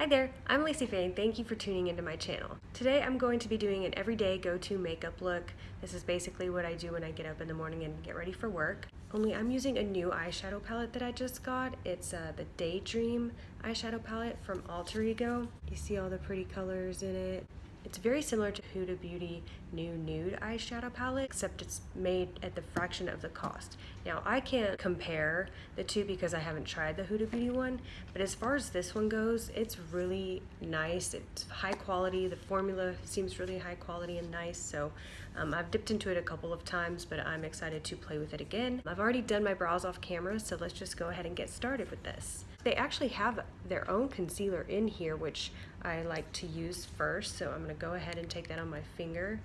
Hi there, I'm Lacey Faye and thank you for tuning into my channel. Today I'm going to be doing an everyday go-to makeup look. This is basically what I do when I get up in the morning and get ready for work. Only I'm using a new eyeshadow palette that I just got. It's the Daydream eyeshadow palette from Alter Ego. You see all the pretty colors in it. It's very similar to Huda Beauty new Nude eyeshadow palette, except it's made at the fraction of the cost. Now, I can't compare the two because I haven't tried the Huda Beauty one, but as far as this one goes, it's really nice. It's high quality. The formula seems really high quality and nice, so I've dipped into it a couple of times, but I'm excited to play with it again. I've already done my brows off camera, so let's just go ahead and get started with this. They actually have their own concealer in here, which I like to use first, so I'm going to go ahead and take that on my finger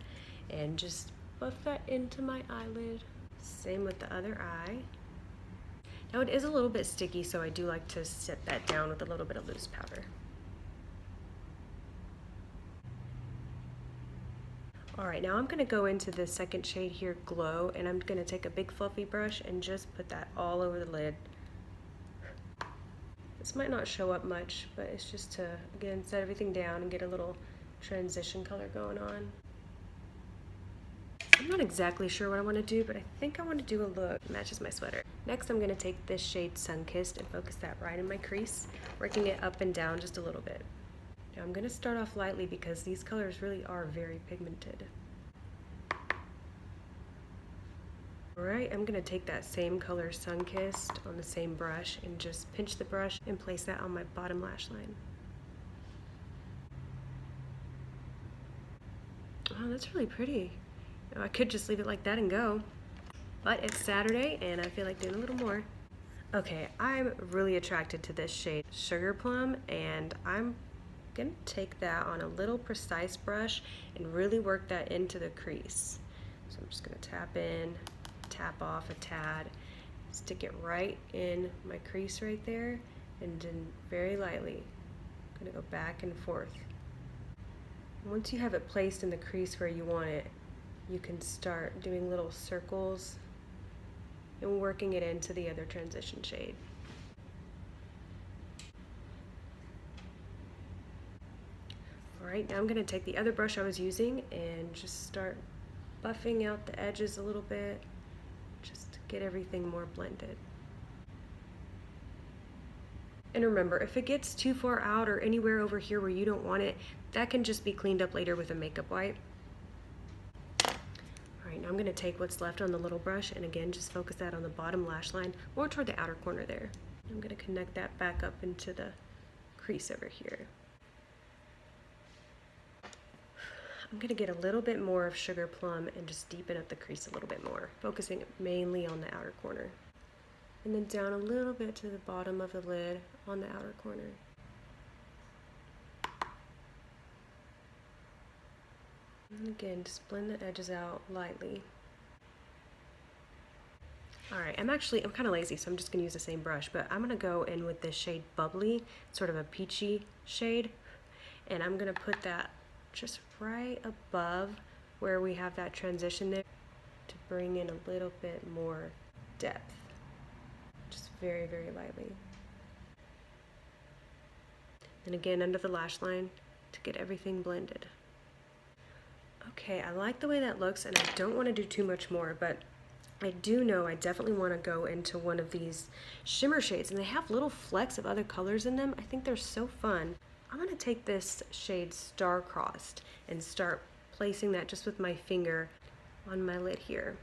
and just buff that into my eyelid. Same with the other eye. Now it is a little bit sticky, so I do like to set that down with a little bit of loose powder. Alright, now I'm going to go into the second shade here, Glow, and I'm going to take a big fluffy brush and just put that all over the lid. This might not show up much, but it's just to, again, set everything down and get a little transition color going on. I'm not exactly sure what I want to do, but I think I want to do a look that matches my sweater. Next, I'm going to take this shade Sunkissed and focus that right in my crease, working it up and down just a little bit. Now I'm going to start off lightly because these colors really are very pigmented. Alright, I'm going to take that same color Sunkissed on the same brush and just pinch the brush and place that on my bottom lash line. Oh, that's really pretty. I could just leave it like that and go, but it's Saturday and I feel like doing a little more. Okay, I'm really attracted to this shade Sugar Plum, and I'm gonna take that on a little precise brush and really work that into the crease. So I'm just gonna tap in, tap off a tad, stick it right in my crease right there, and then very lightly I'm gonna go back and forth. Once you have it placed in the crease where you want it, you can start doing little circles and working it into the other transition shade. Alright, now I'm going to take the other brush I was using and just start buffing out the edges a little bit, just to get everything more blended. And remember, if it gets too far out or anywhere over here where you don't want it, that can just be cleaned up later with a makeup wipe. Alright, now I'm going to take what's left on the little brush and again just focus that on the bottom lash line, more toward the outer corner there. I'm going to connect that back up into the crease over here. I'm going to get a little bit more of Sugar Plum and just deepen up the crease a little bit more, focusing mainly on the outer corner. And then down a little bit to the bottom of the lid on the outer corner. And again, just blend the edges out lightly. Alright, I'm kind of lazy, so I'm just going to use the same brush, but I'm going to go in with this shade Bubbly, sort of a peachy shade, and I'm going to put that just right above where we have that transition there to bring in a little bit more depth. Just very, very lightly. And again, under the lash line to get everything blended. Okay, I like the way that looks and I don't want to do too much more, but I do know I definitely want to go into one of these shimmer shades, and they have little flecks of other colors in them. I think they're so fun. I'm going to take this shade Star-Crossed and start placing that just with my finger on my lid here.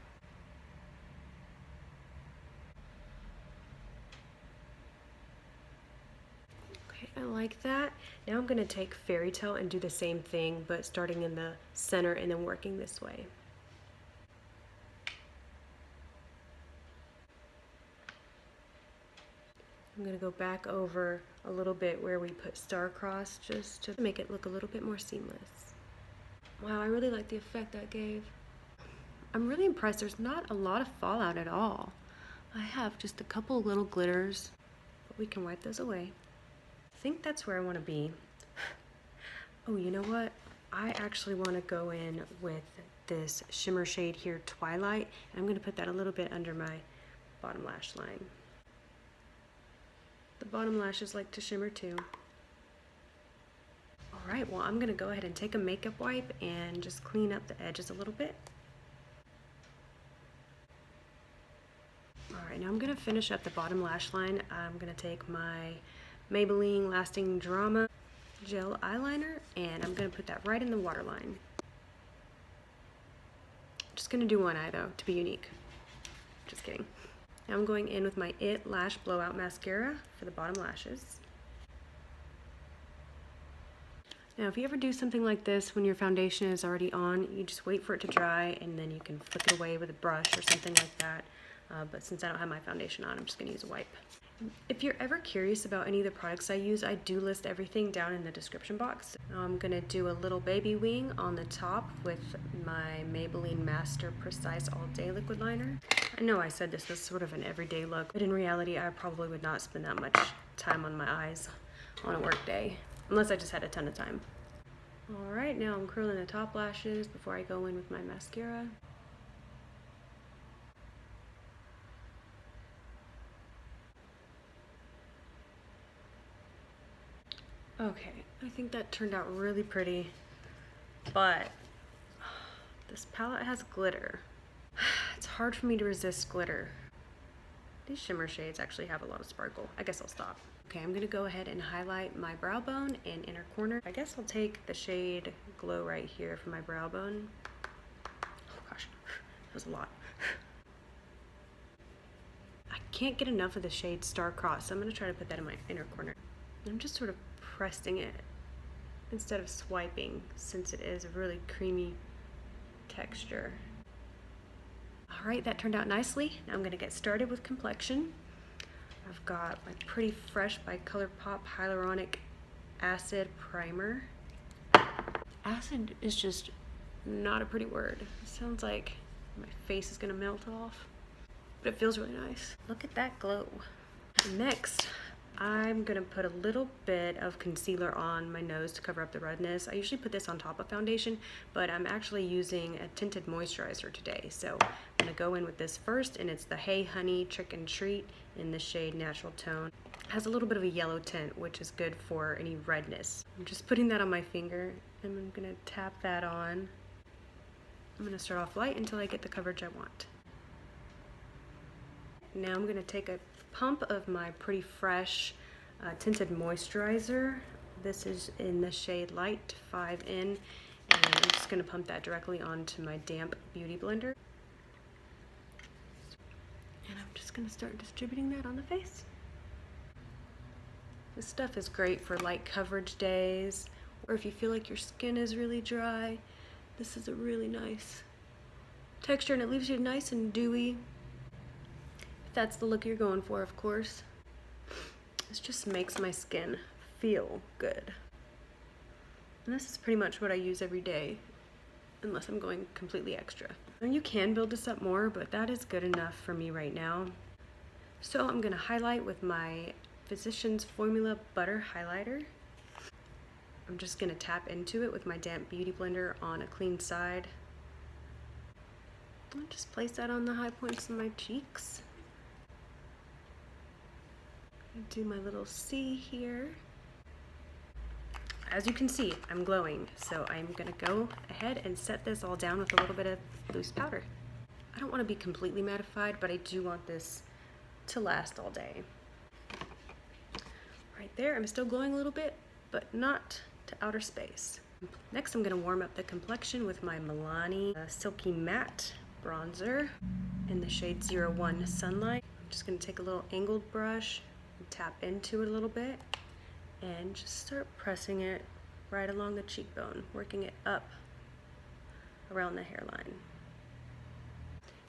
I like that. Now I'm going to take Fairy Tale and do the same thing, but starting in the center and then working this way. I'm going to go back over a little bit where we put Star-Crossed just to make it look a little bit more seamless. Wow, I really like the effect that gave. I'm really impressed. There's not a lot of fallout at all. I have just a couple little glitters, but we can wipe those away. I think that's where I want to be. Oh, you know what? I actually want to go in with this shimmer shade here, Twilight, and I'm going to put that a little bit under my bottom lash line. The bottom lashes like to shimmer too. Alright, well I'm going to go ahead and take a makeup wipe and just clean up the edges a little bit. Alright, now I'm going to finish up the bottom lash line. I'm going to take my Maybelline Lasting Drama Gel Eyeliner and I'm going to put that right in the waterline. Just going to do one eye though, to be unique. Just kidding. Now I'm going in with my It Lash Blowout Mascara for the bottom lashes. Now if you ever do something like this when your foundation is already on, you just wait for it to dry and then you can flick it away with a brush or something like that. But since I don't have my foundation on, I'm just going to use a wipe. If you're ever curious about any of the products I use, I do list everything down in the description box. Now I'm going to do a little baby wing on the top with my Maybelline Master Precise All Day Liquid Liner. I know I said this was sort of an everyday look, but in reality I probably would not spend that much time on my eyes on a work day, unless I just had a ton of time. Alright, now I'm curling the top lashes before I go in with my mascara. Okay, I think that turned out really pretty, but this palette has glitter. It's hard for me to resist glitter. These shimmer shades actually have a lot of sparkle. I guess I'll stop. Okay, I'm gonna go ahead and highlight my brow bone and inner corner. I guess I'll take the shade Glow right here for my brow bone. Oh gosh, that was a lot. I can't get enough of the shade Star-Crossed, so I'm gonna try to put that in my inner corner. I'm just sort of pressing it instead of swiping, since it is a really creamy texture. Alright, that turned out nicely. Now I'm going to get started with complexion. I've got my Pretty Fresh by Colourpop Hyaluronic Acid Primer. Acid is just not a pretty word. It sounds like my face is going to melt off, but it feels really nice. Look at that glow. Next, I'm going to put a little bit of concealer on my nose to cover up the redness. I usually put this on top of foundation, but I'm actually using a tinted moisturizer today. So I'm going to go in with this first, and it's the Hey Honey Trick and Treat in the shade Natural Tone. It has a little bit of a yellow tint, which is good for any redness. I'm just putting that on my finger, and I'm going to tap that on. I'm going to start off light until I get the coverage I want. Now I'm going to take a pump of my Pretty Fresh tinted moisturizer. This is in the shade Light 5N, and I'm just going to pump that directly onto my damp beauty blender. And I'm just going to start distributing that on the face. This stuff is great for light coverage days, or if you feel like your skin is really dry. This is a really nice texture, and it leaves you nice and dewy. That's the look you're going for, of course. This just makes my skin feel good. And this is pretty much what I use every day, unless I'm going completely extra. And you can build this up more, but that is good enough for me right now. So I'm gonna highlight with my Physicians Formula Butter Highlighter. I'm just gonna tap into it with my damp beauty blender on a clean side. I'll just place that on the high points of my cheeks. Do my little C here. As you can see, I'm glowing, so I'm gonna go ahead and set this all down with a little bit of loose powder. I don't want to be completely mattified, but I do want this to last all day. Right there, I'm still glowing a little bit, but not to outer space. Next, I'm gonna warm up the complexion with my Milani-Silky Matte Bronzer in the shade 01 Sunlight. I'm just gonna take a little angled brush, tap into it a little bit, and just start pressing it right along the cheekbone, working it up around the hairline.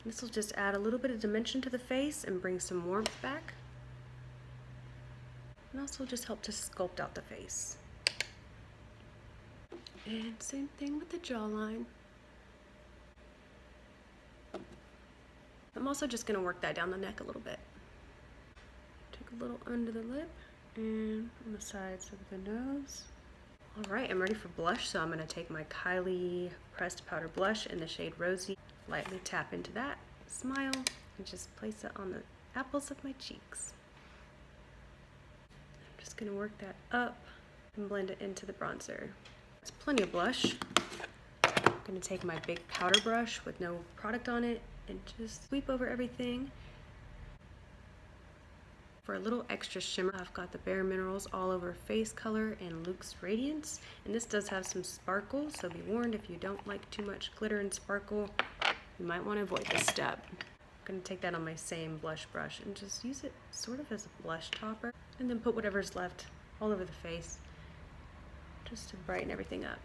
This will just add a little bit of dimension to the face and bring some warmth back, and also just help to sculpt out the face. And same thing with the jawline. I'm also just going to work that down the neck a little bit. A little under the lip and on the sides of the nose. Alright, I'm ready for blush, so I'm going to take my Kylie Pressed Powder Blush in the shade Rosy, lightly tap into that, smile, and just place it on the apples of my cheeks. I'm just going to work that up and blend it into the bronzer. It's plenty of blush. I'm gonna take my big powder brush with no product on it and just sweep over everything. For a little extra shimmer, I've got the Bare Minerals All Over Face Color and Luxe Radiance. And this does have some sparkle, so be warned if you don't like too much glitter and sparkle, you might want to avoid this step. I'm going to take that on my same blush brush and just use it sort of as a blush topper. And then put whatever's left all over the face, just to brighten everything up.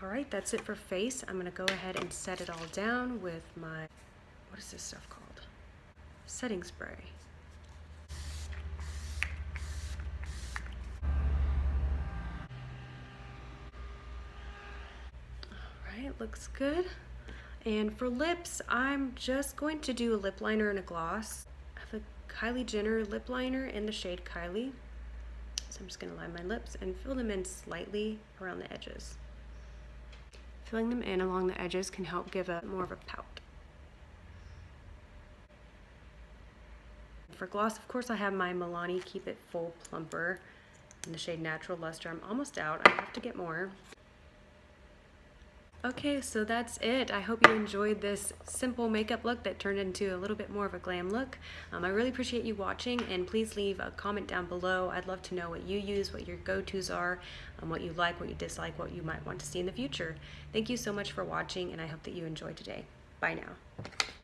Alright, that's it for face. I'm going to go ahead and set it all down with my, what is this stuff called? Setting spray. It looks good. And for lips, I'm just going to do a lip liner and a gloss. I have a Kylie Jenner lip liner in the shade Kylie. So I'm just going to line my lips and fill them in slightly around the edges. Filling them in along the edges can help give a more of a pout. For gloss, of course, I have my Milani Keep It Full Plumper in the shade Natural Luster. I'm almost out. I have to get more. Okay, so that's it. I hope you enjoyed this simple makeup look that turned into a little bit more of a glam look. I really appreciate you watching, and please leave a comment down below. I'd love to know what you use, what your go-tos are, what you like, what you dislike, what you might want to see in the future. Thank you so much for watching, and I hope that you enjoyed today. Bye now.